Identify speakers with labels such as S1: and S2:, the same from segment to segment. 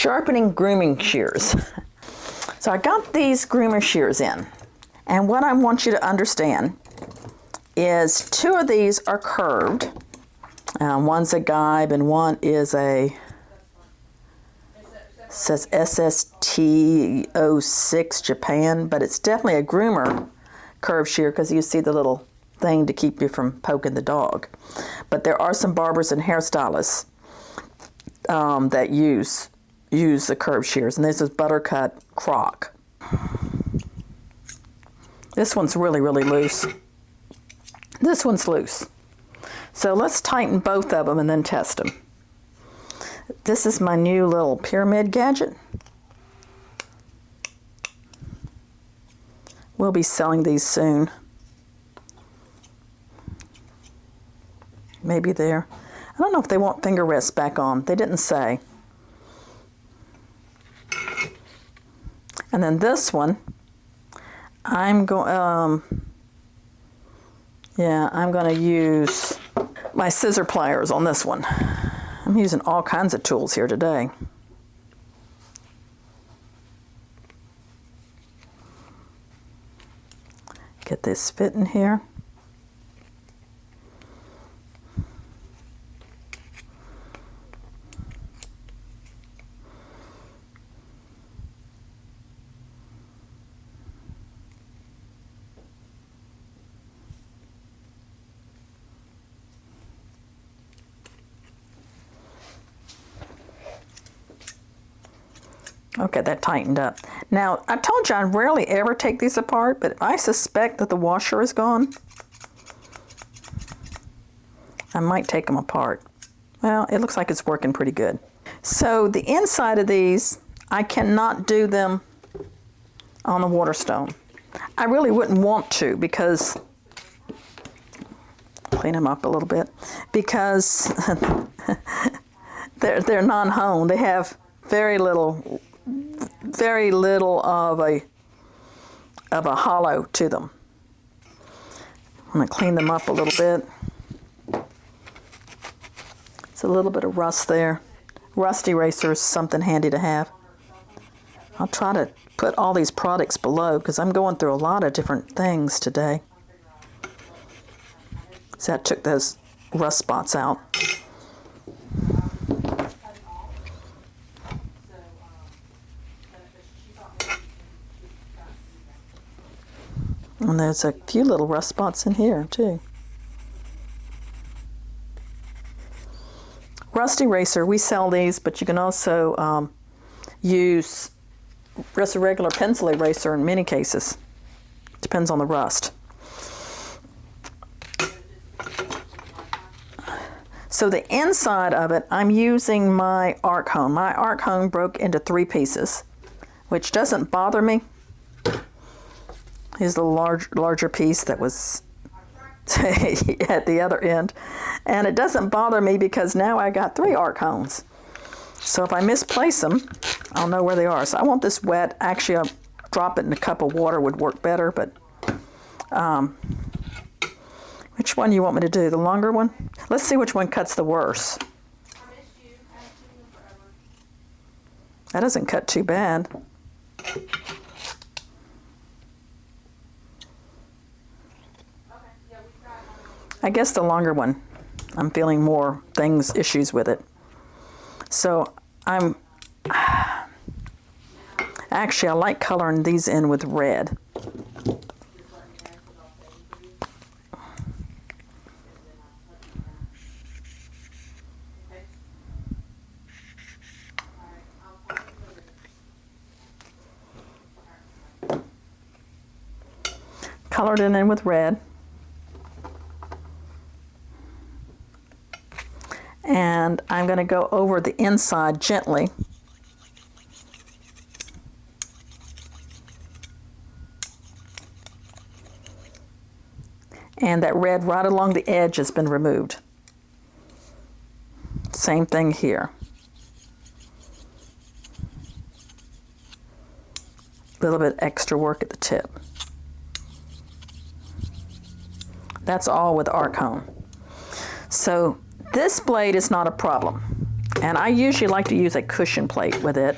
S1: Sharpening grooming shears. So I got these groomer shears in, and what I want you to understand is 2 of these are curved. One's a Geib and one is a, says SST06 Japan, but it's definitely a groomer curved shear because you see the little thing to keep you from poking the dog. But there are some barbers and hairstylists that use the curved shears, and this is Buttercut Croc. This one's really, really loose. This one's loose. So let's tighten both of them and then test them. This is my new little pyramid gadget. We'll be selling these soon. Maybe there. I don't know if they want finger rests back on. They didn't say. And then this one, I'm going to use my scissor pliers on this one. I'm using all kinds of tools here today. Get this fit in here. Okay, that tightened up. Now, I told you I rarely ever take these apart, but I suspect that the washer is gone. I might take them apart. Well, it looks like it's working pretty good. So the inside of these, I cannot do them on the water stone. I really wouldn't want to because, clean them up a little bit, because they're non-honed. They have very little of a hollow to them. I'm going to clean them up a little bit. It's a little bit of rust there. Rust eraser is something handy to have. I'll try to put all these products below because I'm going through a lot of different things today. So I took those rust spots out. And there's a few little rust spots in here, too. Rust eraser, we sell these, but you can also use just a regular pencil eraser in many cases. Depends on the rust. So the inside of it, I'm using my Archone. My Archone broke into 3 pieces, which doesn't bother me. Here's the larger piece that was at the other end. And it doesn't bother me because now I got 3 Archones. So if I misplace them, I'll know where they are. So I want this wet. Actually, I'll drop it in a cup of water would work better, but which one do you want me to do? The longer one? Let's see which one cuts the worse. That doesn't cut too bad. I guess the longer one, I'm feeling more issues with it. So actually I like coloring these in with red. Colored it in with red. And I'm going to go over the inside gently. And that red right along the edge has been removed. Same thing here. A little bit extra work at the tip. That's all with Archone. So this blade is not a problem. And I usually like to use a cushion plate with it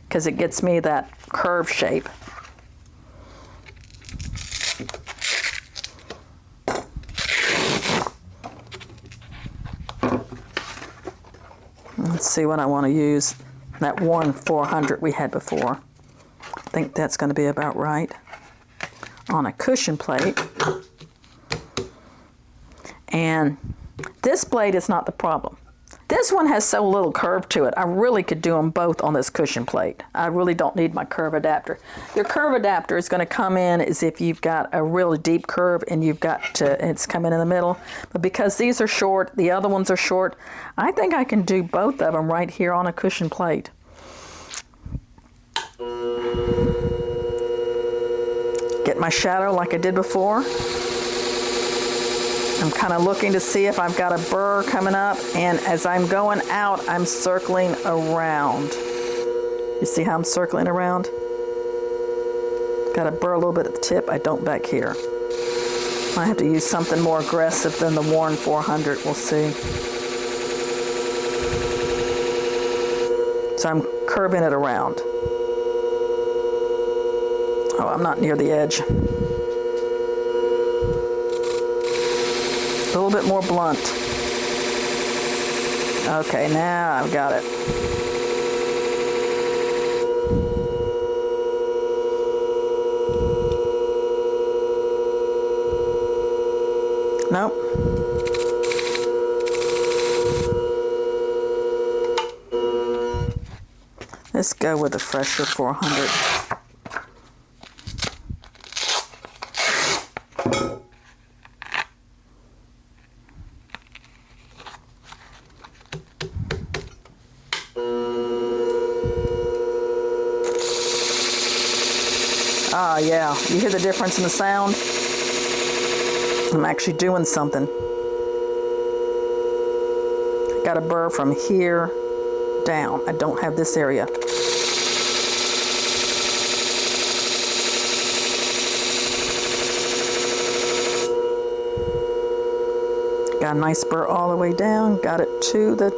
S1: because it gets me that curve shape. Let's see what I want to use. That worn 400 we had before. I think that's going to be about right. On a cushion plate. And this blade is not the problem. This one has so little curve to it, I really could do them both on this cushion plate. I really don't need my curve adapter. Your curve adapter is going to come in as if you've got a really deep curve and you've got to, it's coming in the middle. But because these are short, the other ones are short, I think I can do both of them right here on a cushion plate. Get my shadow like I did before. I'm kind of looking to see if I've got a burr coming up, and as I'm going out, I'm circling around. You see how I'm circling around? Got a burr a little bit at the tip, I don't back here. I have to use something more aggressive than the worn 400, we'll see. So I'm curving it around. Oh, I'm not near the edge. A little bit more blunt. Okay, now I've got it. Nope. Let's go with a fresher 400. Ah, yeah, you hear the difference in the sound? I'm actually doing something. Got a burr from here down. I don't have this area. Got a nice burr all the way down. Got it to the,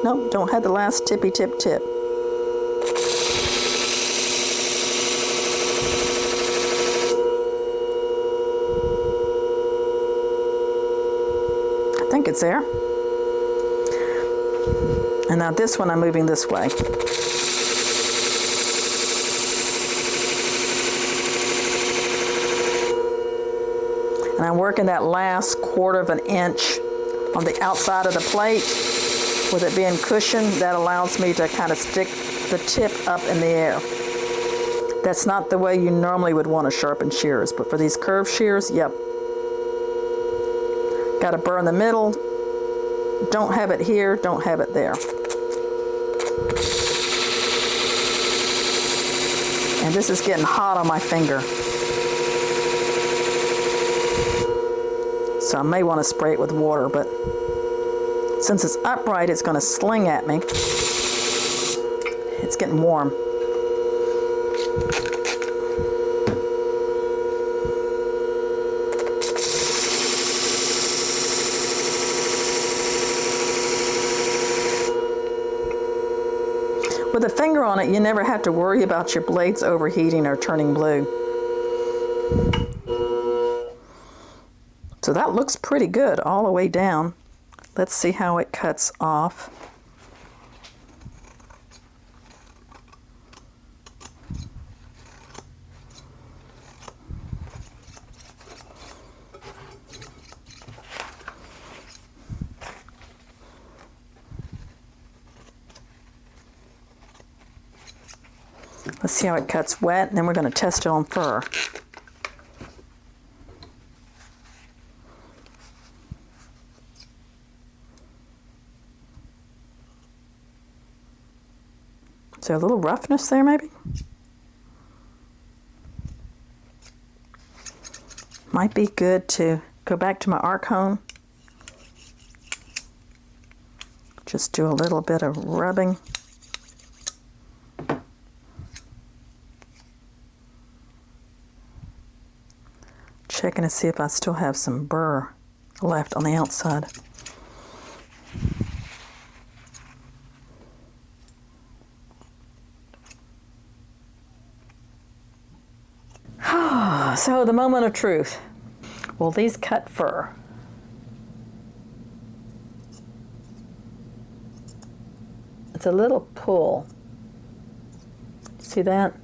S1: nope, don't have the last tippy tip tip. I think it's there. And now this one I'm moving this way. And I'm working that last 1/4 of an inch on the outside of the plate. With it being cushioned, that allows me to kind of stick the tip up in the air. That's not the way you normally would want to sharpen shears, but for these curved shears, yep. Got a burr in the middle. Don't have it here, don't have it there. And this is getting hot on my finger. So I may want to spray it with water, but since it's upright, it's going to sling at me. It's getting warm. With a finger on it, you never have to worry about your blades overheating or turning blue. So that looks pretty good all the way down. Let's see how it cuts off. Let's see how it cuts wet, and then we're going to test it on fur. Is there a little roughness there, maybe? Might be good to go back to my Archone. Just do a little bit of rubbing. Checking to see if I still have some burr left on the outside. So the moment of truth. Will these cut fur? It's a little pull. See that?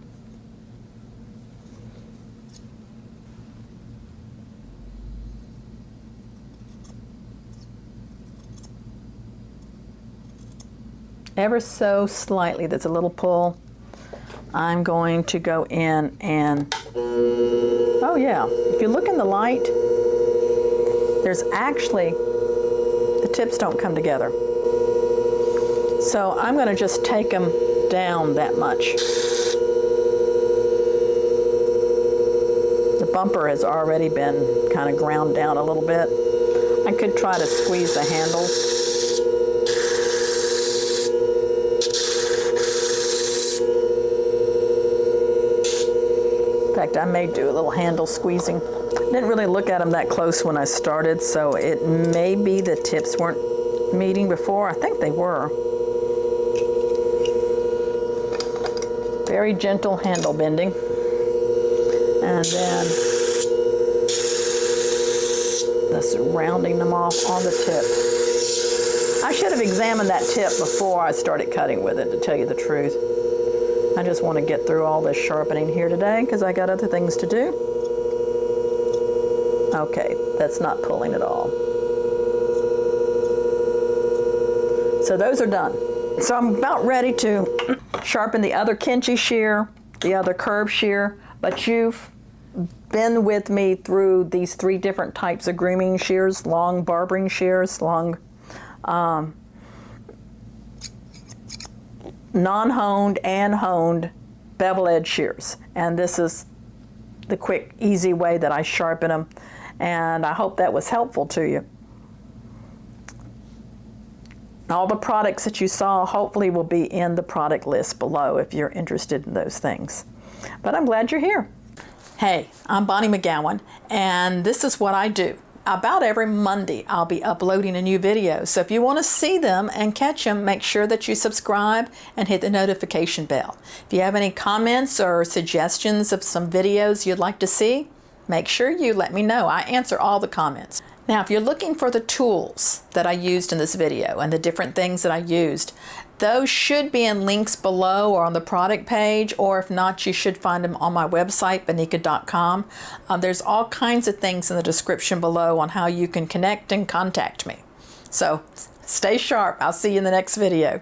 S1: Ever so slightly, there's a little pull. I'm going to go in and, oh yeah, if you look in the light, there's actually, the tips don't come together. So I'm going to just take them down that much. The bumper has already been kind of ground down a little bit. I could try to squeeze the handles. In fact, I may do a little handle squeezing. Didn't really look at them that close when I started, so it may be the tips weren't meeting before. I think they were. Very gentle handle bending. And then just rounding them off on the tip. I should have examined that tip before I started cutting with it, to tell you the truth. I just want to get through all this sharpening here today because I got other things to do. Okay, that's not pulling at all. So those are done. So I'm about ready to sharpen the other Kinchy shear, the other curve shear, but you've been with me through these 3 different types of grooming shears, long barbering shears, long non-honed and honed bevel edge shears. And this is the quick, easy way that I sharpen them. And I hope that was helpful to you. All the products that you saw hopefully will be in the product list below if you're interested in those things. But I'm glad you're here. Hey, I'm Bonnie McGowan, and this is what I do. About every Monday, I'll be uploading a new video. So if you want to see them and catch them, make sure that you subscribe and hit the notification bell. If you have any comments or suggestions of some videos you'd like to see, make sure you let me know. I answer all the comments. Now, if you're looking for the tools that I used in this video and the different things that I used, those should be in links below or on the product page, or if not, you should find them on my website, bonika.com. There's all kinds of things in the description below on how you can connect and contact me. So stay sharp. I'll see you in the next video.